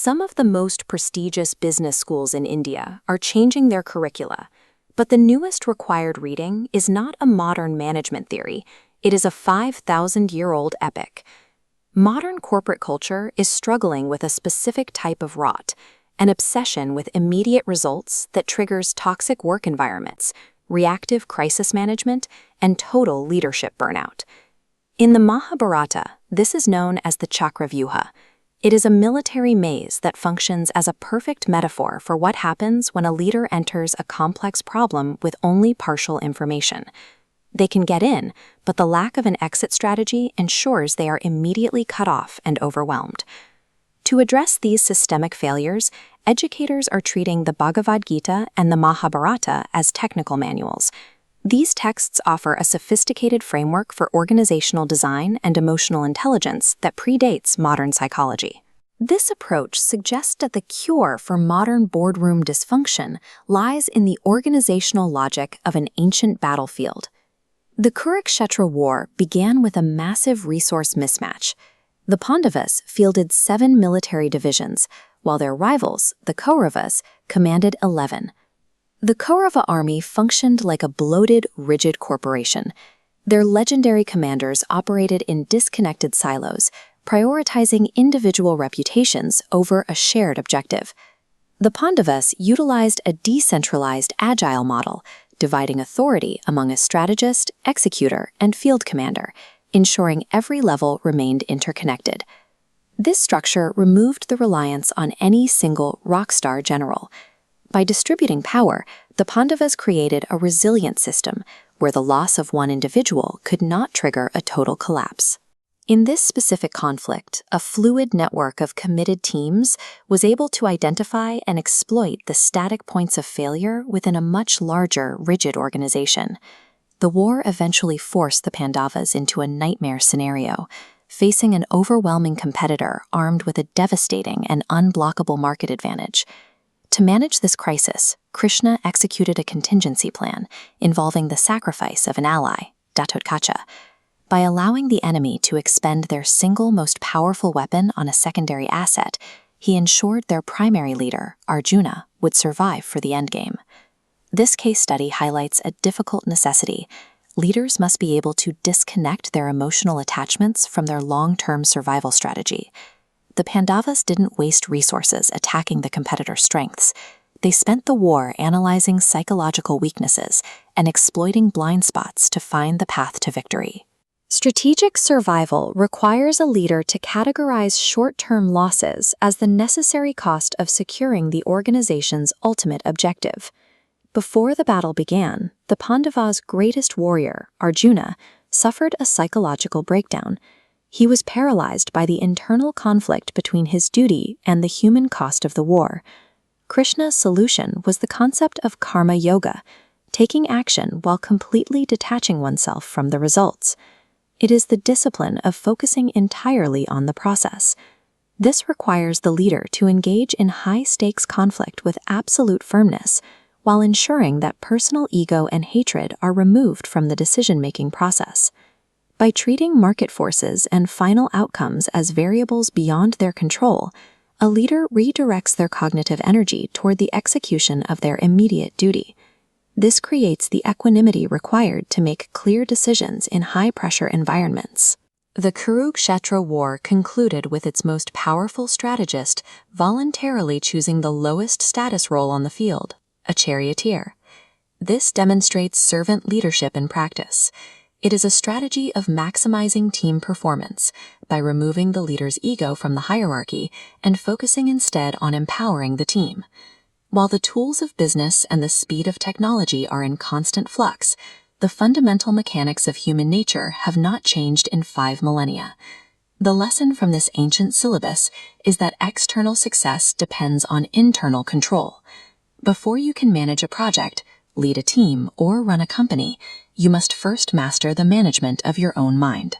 Some of the most prestigious business schools in India are changing their curricula, but the newest required reading is not a modern management theory, it is a 5,000-year-old epic. Modern corporate culture is struggling with a specific type of rot, an obsession with immediate results that triggers toxic work environments, reactive crisis management, and total leadership burnout. In the Mahabharata, this is known as the Chakravyuha. It is a military maze that functions as a perfect metaphor for what happens when a leader enters a complex problem with only partial information. They can get in, but the lack of an exit strategy ensures they are immediately cut off and overwhelmed. To address these systemic failures, educators are treating the Bhagavad Gita and the Mahabharata as technical manuals. These texts offer a sophisticated framework for organizational design and emotional intelligence that predates modern psychology. This approach suggests that the cure for modern boardroom dysfunction lies in the organizational logic of an ancient battlefield. The Kurukshetra war began with a massive resource mismatch. The Pandavas fielded 7 military divisions, while their rivals, the Kauravas, commanded 11. The Kaurava army functioned like a bloated, rigid corporation. Their legendary commanders operated in disconnected silos, prioritizing individual reputations over a shared objective. The Pandavas utilized a decentralized, agile model, dividing authority among a strategist, executor, and field commander, ensuring every level remained interconnected. This structure removed the reliance on any single rock-star general. By distributing power, the Pandavas created a resilient system where the loss of one individual could not trigger a total collapse. In this specific conflict, a fluid network of committed teams was able to identify and exploit the static points of failure within a much larger, rigid organization. The war eventually forced the Pandavas into a nightmare scenario, facing an overwhelming competitor armed with a devastating and unblockable market advantage. To manage this crisis, Krishna executed a contingency plan involving the sacrifice of an ally, Ghatotkacha. By allowing the enemy to expend their single most powerful weapon on a secondary asset, he ensured their primary leader, Arjuna, would survive for the endgame. This case study highlights a difficult necessity. Leaders must be able to disconnect their emotional attachments from their long-term survival strategy. The Pandavas didn't waste resources attacking the competitor's strengths. They spent the war analyzing psychological weaknesses and exploiting blind spots to find the path to victory. Strategic survival requires a leader to categorize short-term losses as the necessary cost of securing the organization's ultimate objective. Before the battle began, the Pandavas' greatest warrior, Arjuna, suffered a psychological breakdown. He was paralyzed by the internal conflict between his duty and the human cost of the war. Krishna's solution was the concept of karma yoga, taking action while completely detaching oneself from the results. It is the discipline of focusing entirely on the process. This requires the leader to engage in high-stakes conflict with absolute firmness, while ensuring that personal ego and hatred are removed from the decision-making process. By treating market forces and final outcomes as variables beyond their control, a leader redirects their cognitive energy toward the execution of their immediate duty. This creates the equanimity required to make clear decisions in high-pressure environments. The Kurukshetra war concluded with its most powerful strategist voluntarily choosing the lowest status role on the field, a charioteer. This demonstrates servant leadership in practice. It is a strategy of maximizing team performance by removing the leader's ego from the hierarchy and focusing instead on empowering the team. While the tools of business and the speed of technology are in constant flux, the fundamental mechanics of human nature have not changed in 5 millennia. The lesson from this ancient syllabus is that external success depends on internal control. Before you can manage a project, lead a team, or run a company, you must first master the management of your own mind.